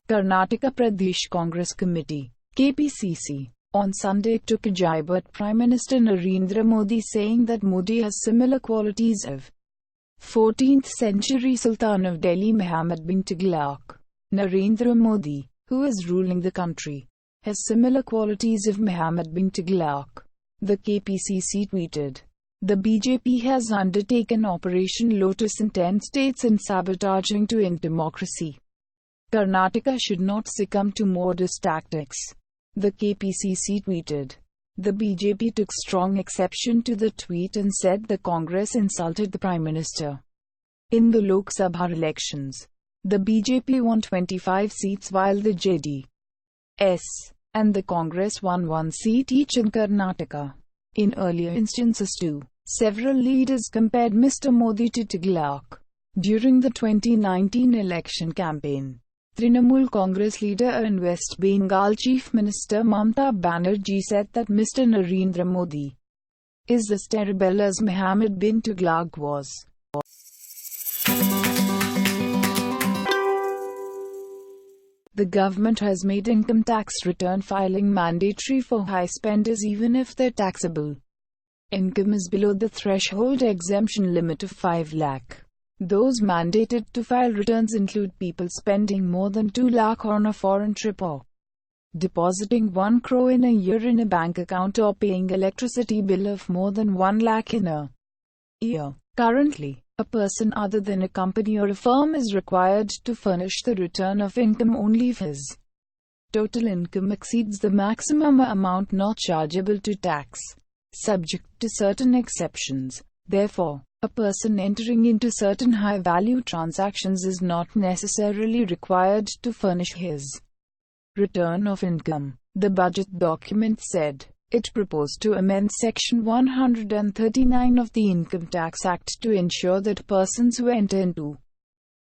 Karnataka Pradesh Congress Committee (KPCC) on Sunday took a jibe at Prime Minister Narendra Modi, saying that Modi has similar qualities of 14th century Sultan of Delhi Muhammad bin Tughlaq. Narendra Modi, who is ruling the country, has similar qualities of Muhammad bin Tughlaq, the KPCC tweeted. The BJP has undertaken Operation Lotus in 10 states in sabotaging to end democracy. Karnataka should not succumb to modest tactics, the KPCC tweeted. The BJP took strong exception to the tweet and said the Congress insulted the Prime Minister. In the Lok Sabha elections, the BJP won 25 seats while the JDS and the Congress won 1 seat each in Karnataka. In earlier instances too, several leaders compared Mr. Modi to Tughlaq. During the 2019 election campaign, Trinamool Congress leader and West Bengal Chief Minister Mamata Banerjee said that Mr. Narendra Modi is as terrible as Muhammad bin Tughlaq was. The government has made income tax return filing mandatory for high spenders even if their taxable income is below the threshold exemption limit of 5 lakh. Those mandated to file returns include people spending more than 2 lakh on a foreign trip or depositing 1 crore in a year in a bank account or paying electricity bill of more than 1 lakh in a year. Currently, a person other than a company or a firm is required to furnish the return of income only if his total income exceeds the maximum amount not chargeable to tax, subject to certain exceptions. Therefore, a person entering into certain high-value transactions is not necessarily required to furnish his return of income. The budget document said it proposed to amend Section 139 of the Income Tax Act to ensure that persons who enter into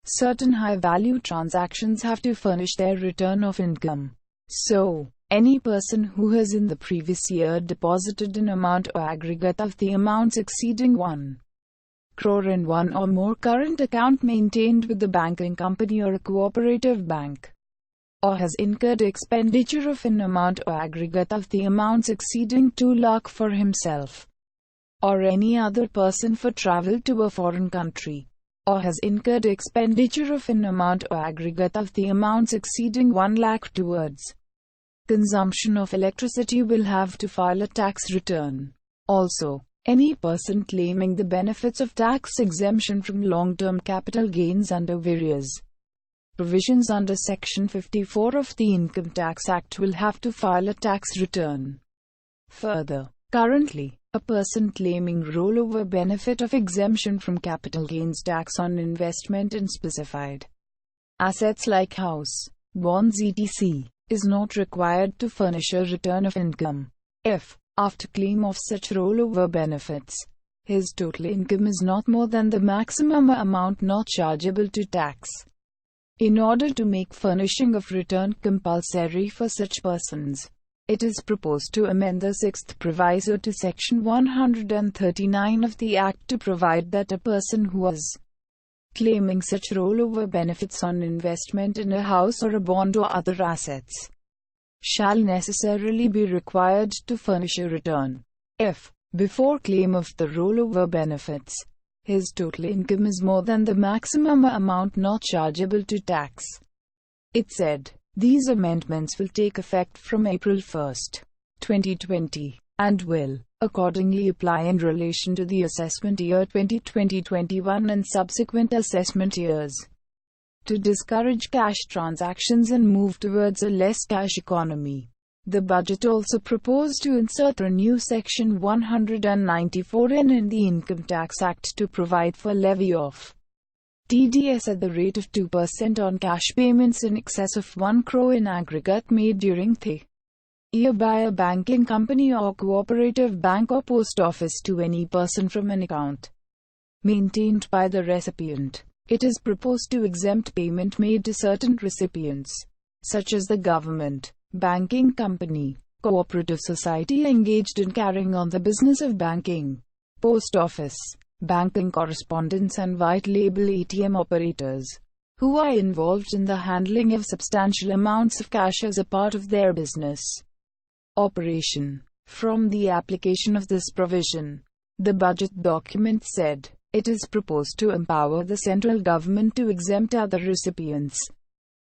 certain high-value transactions have to furnish their return of income. So, any person who has in the previous year deposited an amount or aggregate of the amounts exceeding 1 crore in one or more current account maintained with the banking company or a cooperative bank, or has incurred expenditure of an amount or aggregate of the amounts exceeding 2 lakh for himself or any other person for travel to a foreign country, or has incurred expenditure of an amount or aggregate of the amounts exceeding 1 lakh towards consumption of electricity will have to file a tax return. Also, any person claiming the benefits of tax exemption from long-term capital gains under various provisions under Section 54 of the Income Tax Act will have to file a tax return. Further, currently, a person claiming rollover benefit of exemption from capital gains tax on investment in specified assets like house, bonds etc. is not required to furnish a return of income if, after claim of such rollover benefits, his total income is not more than the maximum amount not chargeable to tax. In order to make furnishing of return compulsory for such persons, it is proposed to amend the 6th proviso to Section 139 of the Act to provide that a person who is claiming such rollover benefits on investment in a house or a bond or other assets shall necessarily be required to furnish a return if, before claim of the rollover benefits, his total income is more than the maximum amount not chargeable to tax. It said, these amendments will take effect from April 1, 2020, and will, accordingly, apply in relation to the assessment year 2020-21 and subsequent assessment years, to discourage cash transactions and move towards a less cash economy. The budget also proposed to insert a new Section 194N in the Income Tax Act to provide for levy of TDS at the rate of 2% on cash payments in excess of 1 crore in aggregate made during the year by a banking company or cooperative bank or post office to any person from an account maintained by the recipient. It is proposed to exempt payment made to certain recipients, such as the government, banking company, cooperative society engaged in carrying on the business of banking, post office, banking correspondence and white label ATM operators, who are involved in the handling of substantial amounts of cash as a part of their business operation. From the application of this provision, the budget document said, it is proposed to empower the central government to exempt other recipients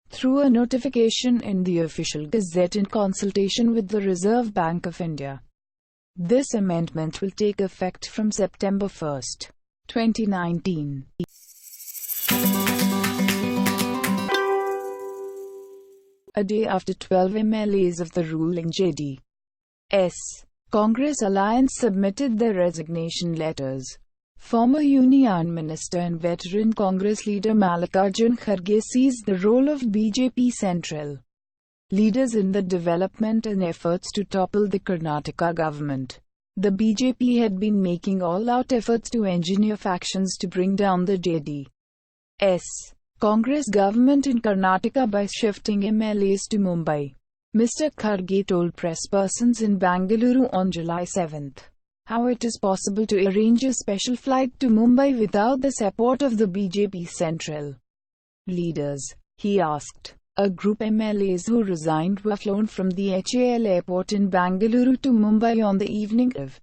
through a notification in the Official Gazette in consultation with the Reserve Bank of India. This amendment will take effect from September 1, 2019. A day after 12 MLAs of the ruling JDS Congress alliance submitted their resignation letters, former Union Minister and veteran Congress leader Mallikarjun Kharge seized the role of BJP central leaders in the development and efforts to topple the Karnataka government. The BJP had been making all-out efforts to engineer factions to bring down the JDS Congress government in Karnataka by shifting MLAs to Mumbai. Mr. Kharge told press persons in Bangalore on July 7 how it is possible to arrange a special flight to Mumbai without the support of the BJP central leaders. He asked. A group MLAs who resigned were flown from the HAL airport in Bangalore to Mumbai on the evening of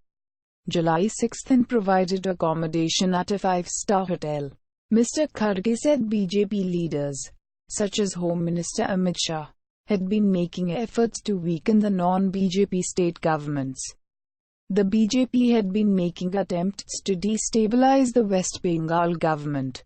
July 6 and provided accommodation at a five-star hotel. Mr. Kharge said BJP leaders, such as Home Minister Amit Shah, had been making efforts to weaken the non-BJP state governments. The BJP had been making attempts to destabilize the West Bengal government.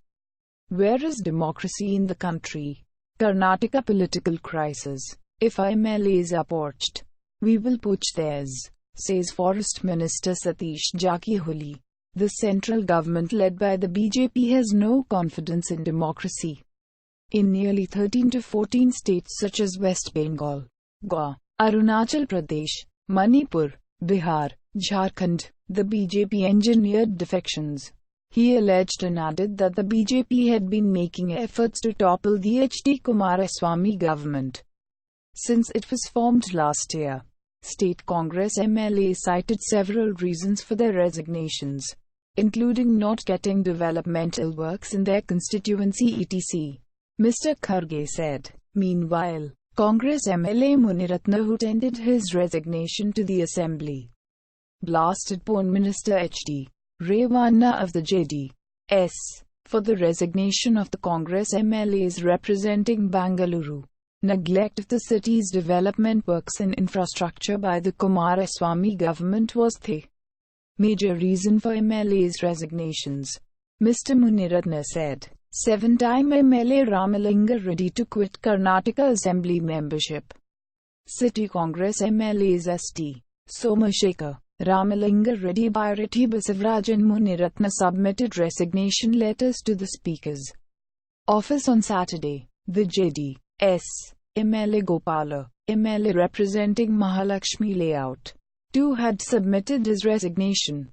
Where is democracy in the country? Karnataka political crisis. If MLAs are poached, we will poach theirs, says Forest Minister Satish Jakhiholi. The central government led by the BJP has no confidence in democracy. In nearly 13 to 14 states such as West Bengal, Goa, Arunachal Pradesh, Manipur, Bihar, Jharkhand, the BJP engineered defections. He alleged and added that the BJP had been making efforts to topple the H.D. Kumaraswamy government since it was formed last year. State Congress MLAs cited several reasons for their resignations, including not getting developmental works in their constituency etc. Mr. Kharge said. Meanwhile, Congress MLA Muniratna, who tendered his resignation to the Assembly, blasted Pone Minister H.D. Revanna of the JDS for the resignation of the Congress MLAs representing Bangalore. Neglect of the city's development works and infrastructure by the Kumaraswamy government was the major reason for MLAs' resignations. Mr. Muniratna said. Seven-time MLA Ramalinga Reddy to quit Karnataka Assembly membership. City Congress MLAs St. Somashekar, Ramalinga Reddy, Bhairati Basavaraj and Muniratna submitted resignation letters to the Speaker's office on Saturday. The JDS MLA Gopala, MLA representing Mahalakshmi Layout, too had submitted his resignation.